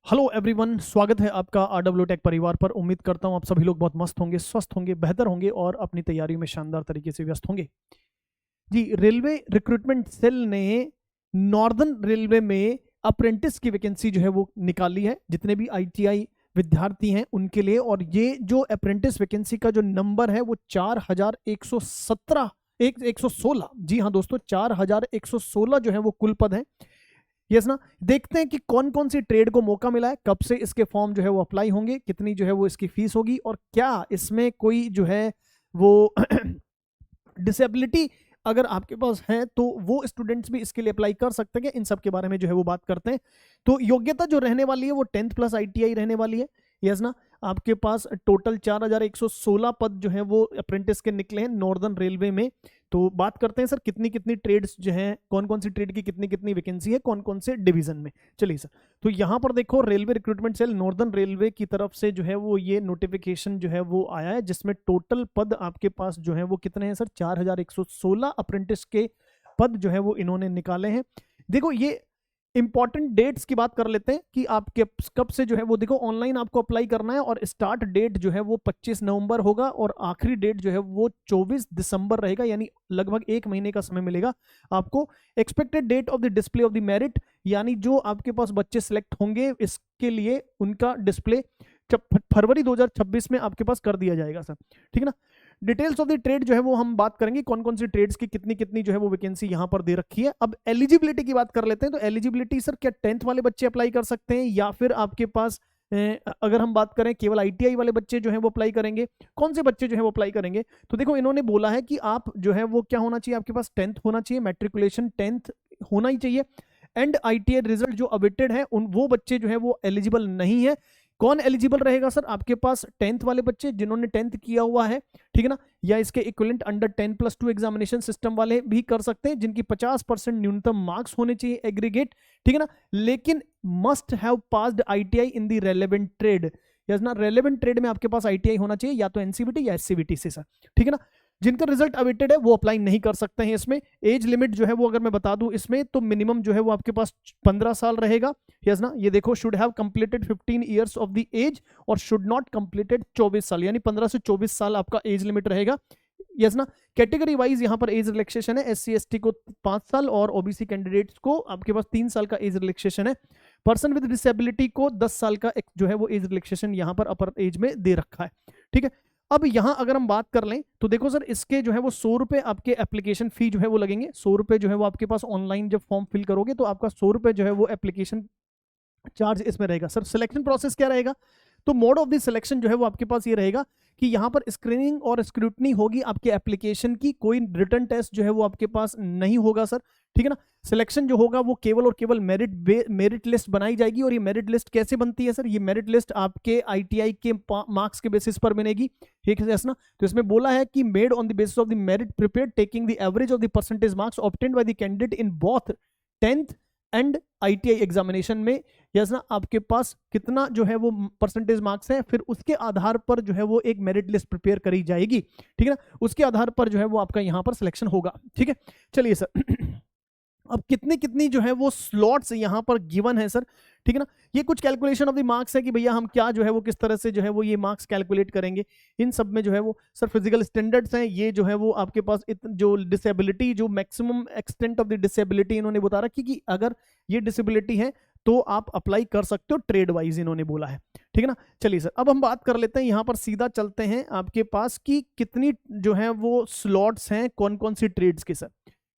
Hello everyone, स्वागत है आपका आरडब्ल्यू टेक परिवार पर। उम्मीद करता हूं आप सभी लोग बहुत मस्त होंगे, स्वस्थ होंगे, बेहतर होंगे और अपनी तैयारी में शानदार तरीके से व्यस्त होंगे। जी, रेलवे रिक्रूटमेंट सेल ने नॉर्दर्न रेलवे में अप्रेंटिस की वैकेंसी जो है वो निकाली है, जितने भी आईटीआई विद्यार्थी हैं उनके लिए। और ये जो अप्रेंटिस वैकेंसी का जो नंबर है वो 4117 116। जी हाँ दोस्तों, 4116 जो है वो कुल पद है। यस ना। देखते हैं कि कौन कौन सी ट्रेड को मौका मिला है, कब से इसके फॉर्म जो है वो अप्लाई होंगे, कितनी जो है वो इसकी फीस होगी, और क्या इसमें कोई जो है वो डिसेबिलिटी अगर आपके पास है तो वो स्टूडेंट्स भी इसके लिए अप्लाई कर सकते हैं। इन सब के बारे में जो है वो बात करते हैं। तो योग्यता जो रहने वाली है वो 10th प्लस आईटीआई रहने वाली है। यस ना। आपके पास टोटल 4116 पद जो है वो अप्रेंटिस के निकले हैं नॉर्दर्न रेलवे में। तो बात करते हैं सर, कितनी कितनी ट्रेड्स जो हैं, कौन कौन सी ट्रेड की कितनी कितनी वैकेंसी है, कौन कौन से डिवीजन में। चलिए सर, तो यहाँ पर देखो, railway recruitment cell northern railway की तरफ से जो है वो ये नोटिफिकेशन जो है वो आया है, जिसमें टोटल पद आपके पास जो है वो कितने हैं सर, 4116 अप्रेंटिस के पद जो है वो इन्होंने निकाले हैं। देखो, ये इंपॉर्टेंट डेट्स की बात कर लेते हैं कि आप कब से जो है वो, देखो ऑनलाइन आपको अप्लाई करना है और स्टार्ट डेट जो है वो 25 नवंबर होगा और आखिरी डेट जो है वो 24 दिसंबर रहेगा, यानी लगभग एक महीने का समय मिलेगा आपको। Expected date of the display of the merit, यानी जो आपके पास बच्चे सिलेक्ट होंगे इसके लिए उनका डिस्प्ले फरवरी 2026 में आपके पास कर दिया जाएगा सर, ठीक है ना। डिटेल्स ऑफ द ट्रेड जो है वो हम बात करेंगे, कौन कौन सी ट्रेड्स की कितनी कितनी जो है वो वैकेंसी यहां पर दे रखी है। अब एलिजिबिलिटी की बात कर लेते हैं। तो एलिजिबिलिटी सर, क्या 10th वाले बच्चे अप्लाई कर सकते हैं या फिर आपके पास अगर हम बात करें केवल आईटीआई वाले बच्चे जो है वो अप्लाई करेंगे, कौन से बच्चे जो है वो अप्लाई करेंगे। तो देखो, इन्होंने बोला है कि आप जो है वो क्या होना चाहिए, आपके पास 10th होना चाहिए, मैट्रिकुलेशन 10th होना ही चाहिए, एंड आईटीआई रिजल्ट जो अवेटेड है उन वो बच्चे जो है वो एलिजिबल नहीं है। कौन एलिजिबल रहेगा सर, आपके पास 10th वाले बच्चे जिन्होंने 10th किया हुआ है, ठीक है ना, या इसके इक्विवेलेंट अंडर 10+2 एग्जामिनेशन सिस्टम वाले भी कर सकते हैं, जिनकी 50% न्यूनतम मार्क्स होने चाहिए एग्रीगेट, ठीक है ना। लेकिन must have passed ITI in the relevant trade. Yes ना, रेलेवेंट ट्रेड में आपके पास आईटीआई होना चाहिए, या तो एनसीवीटी या एससीवीटी से सर, ठीक है ना। जिनका रिजल्ट अवेटेड है वो अप्लाई नहीं कर सकते हैं इसमें। एज लिमिट जो है वो अगर मैं बता दूं इसमें, तो मिनिमम जो है वो आपके पास 15 साल रहेगा। यस ना, ये देखो, should have completed 15 years of the age और शुड नॉट कंप्लीटेड 24 साल, यानी 15 से 24 साल आपका एज लिमिट रहेगा। यस ना। कैटेगरी वाइज यहाँ पर एज रिलैक्सेशन है, एससी एसटी को 5 साल और ओबीसी कैंडिडेट्स को आपके पास 3 साल का एज रिलैक्सेशन है। पर्सन विद डिसेबिलिटी को 10 साल का जो है वो एज रिलैक्सेशन यहाँ पर अपर एज में दे रखा है, ठीक है। अब यहां अगर हम बात कर लें तो देखो सर, इसके जो है वो 100 रुपए आपके एप्लीकेशन फी जो है वो लगेंगे। 100 रुपए जो है वो आपके पास ऑनलाइन जब फॉर्म फिल करोगे तो आपका 100 रुपए जो है वो एप्लीकेशन चार्ज इसमें रहेगा। सर, सिलेक्शन प्रोसेस क्या रहेगा, तो मोड ऑफ द सिलेक्शन जो है वो आपके पास ये रहेगा कि यहाँ पर स्क्रीनिंग और स्क्रूटनी होगी आपके एप्लीकेशन की, कोई रिटर्न टेस्ट जो है वो आपके पास नहीं होगा सर, ठीक है ना। सिलेक्शन जो होगा वो केवल और केवल मेरिट लिस्ट बनाई जाएगी। और ये मेरिट लिस्ट कैसे बनती है सर, ये मेरिट लिस्ट आपके आईटीआई के मार्क्स के बेसिस पर बनेगी, ठीक है ना। तो इसमें बोला है कि made on the basis of the merit prepared taking the average of the percentage marks obtained by the candidate in both 10th and ITI examination में। यस ना, आपके पास कितना जो है वो परसेंटेज मार्क्स है, फिर उसके आधार पर जो है वो एक मेरिट लिस्ट प्रिपेयर करी जाएगी, ठीक है ना। उसके आधार पर जो है वो आपका यहाँ पर सिलेक्शन होगा, ठीक है। चलिए सर, अब कितनी कितनी जो है वो स्लॉट्स यहाँ पर गिवन है सर, ठीक है ना। ये कुछ कैलकुलेशन ऑफ द मार्क्स है कि भैया हम क्या जो है वो किस तरह से जो है वो ये मार्क्स कैलकुलेट करेंगे। इन सब में जो है वो सर फिजिकल स्टैंडर्ड्स हैं, ये जो है वो आपके पास जो डिसेबिलिटी, जो maximum extent of the disability इन्होंने बता रखी कि अगर ये डिसेबिलिटी है तो आप अप्लाई कर सकते हो ट्रेड वाइज, इन्होंने बोला है, ठीक है ना। चलिए सर, अब हम बात कर लेते हैं, यहाँ पर सीधा चलते हैं आपके पास कि कितनी जो है वो स्लॉट्स हैं कौन कौन सी ट्रेड्स के सर,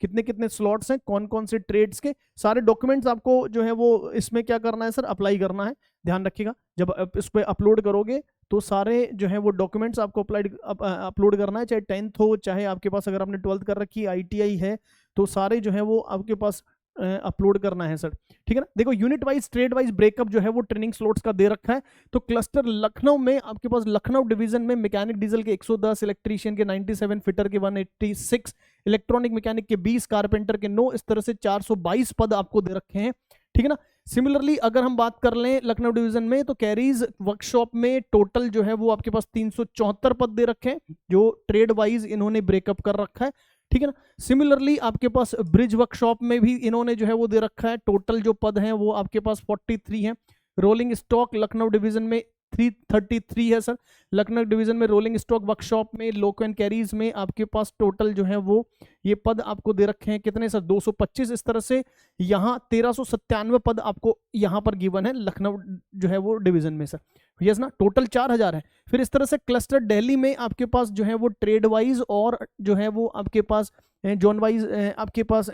कितने कितने स्लॉट्स हैं कौन कौन से ट्रेड्स के। सारे डॉक्यूमेंट्स आपको जो है वो इसमें क्या करना है सर, अप्लाई करना है। ध्यान रखिएगा, जब इस पर अपलोड करोगे तो सारे जो है वो डॉक्यूमेंट्स आपको अपलोड करना है, चाहे 10th हो, चाहे आपके पास अगर आपने 12th कर रखी, आईटीआई है, तो सारे जो है वो आपके पास अपलोड करना है सर, ठीक है ना। देखो, unit wise trade wise breakup जो है वो ट्रेनिंग स्लॉट्स का दे रखा है। तो क्लस्टर लखनऊ में आपके पास, लखनऊ डिवीजन में मैकेनिक डीजल के 110, इलेक्ट्रीशियन के 97, फिटर के 186, इलेक्ट्रॉनिक मैकेनिक के 20, कारपेंटर के 9, इस तरह से 422 पद आपको दे रखे हैं, ठीक है ना। सिमिलरली अगर हम बात कर लें लखनऊ डिवीजन में, तो कैरीज वर्कशॉप में टोटल जो है वो आपके पास 374 पद दे रखे हैं, जो ट्रेड वाइज इन्होंने ब्रेकअप कर रखा है, ठीक है ना। सिमिलरली आपके पास ब्रिज वर्कशॉप में भी इन्होंने जो है वो दे रखा है, टोटल जो पद हैं वो आपके पास 43 हैं। रोलिंग स्टॉक लखनऊ डिवीजन में 333 है सर। लखनऊ डिवीजन में रोलिंग स्टॉक वर्कशॉप में लोको एंड कैरीज में आपके पास टोटल जो है वो ये पद आपको दे रखे हैं कितने सर, 225। इस तरह से यहाँ 1397 पद आपको यहाँ पर गिवन है लखनऊ जो है वो डिवीजन में सर, यस ना, टोटल 4000 है। फिर इस तरह से क्लस्टर दिल्ली में आपके पास जो है वो ट्रेड वाइज और जो है वो आपके पास जोन वाइज आपके पास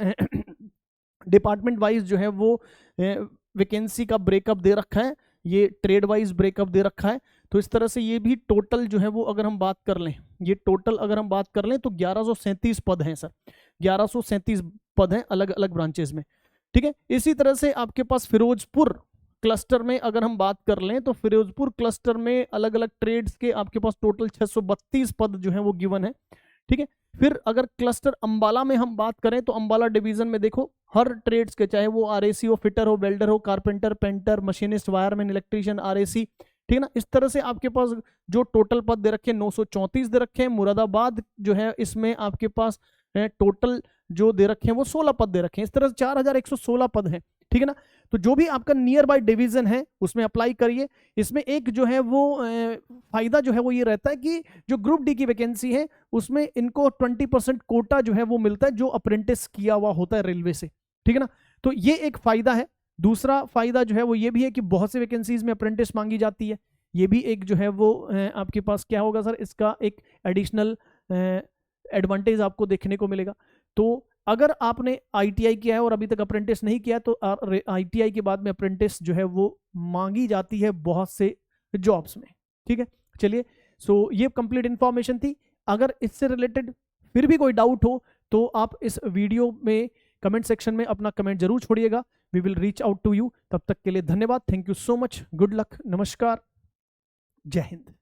डिपार्टमेंट वाइज जो है वो वैकेंसी का ब्रेकअप दे रखा है, ये ट्रेड वाइज ब्रेकअप दे रखा है। तो इस तरह से ये भी टोटल जो है वो अगर हम बात कर लें, ये टोटल अगर हम बात कर लें तो 1137 पद हैं सर, 1137 पद हैं अलग अलग ब्रांचेस में, ठीक है। इसी तरह से आपके पास फिरोजपुर क्लस्टर में अगर हम बात कर लें तो फिरोजपुर क्लस्टर में अलग अलग ट्रेड्स के आपके पास टोटल 632 पद जो है वो गिवन है, ठीक है। फिर अगर क्लस्टर अंबाला में हम बात करें तो अंबाला डिवीजन में देखो हर ट्रेड्स के, चाहे वो आरएसी हो, फिटर हो, वेल्डर हो, carpenter, painter, machinist, wireman, electrician, RAC, ठीक है ना। इस तरह से आपके पास जो टोटल पद दे रखे हैं 934 दे रखे हैं। मुरादाबाद जो है इसमें आपके पास टोटल जो दे रखे हैं वो 16 पद दे रखे हैं। इस तरह से 4116 पद हैं, ठीक है ना। तो जो भी आपका नियर बाय डिवीजन है उसमें अप्लाई करिए। इसमें एक जो है वो फायदा जो है वो ये रहता है कि जो ग्रुप डी की वैकेंसी है उसमें इनको 20% कोटा जो है वो मिलता है जो अप्रेंटिस किया हुआ होता है रेलवे से, ठीक है ना। तो ये एक फायदा है। दूसरा फायदा जो है वो ये भी है कि बहुत से वैकेंसीज में अप्रेंटिस मांगी जाती है, ये भी एक जो है वो आपके पास क्या होगा सर, इसका एक एडिशनल एडवांटेज आपको देखने को मिलेगा। तो अगर आपने आईटीआई किया है और अभी तक अप्रेंटिस नहीं किया तो आईटीआई के बाद में अप्रेंटिस जो है वो मांगी जाती है बहुत से जॉब्स में, ठीक है। चलिए, सो ये कंप्लीट इंफॉर्मेशन थी। अगर इससे रिलेटेड फिर भी कोई डाउट हो तो आप इस वीडियो में कमेंट सेक्शन में अपना कमेंट जरूर छोड़िएगा, we will reach out to you. तब तक के लिए धन्यवाद, thank you so much, good luck, नमस्कार, जय हिंद।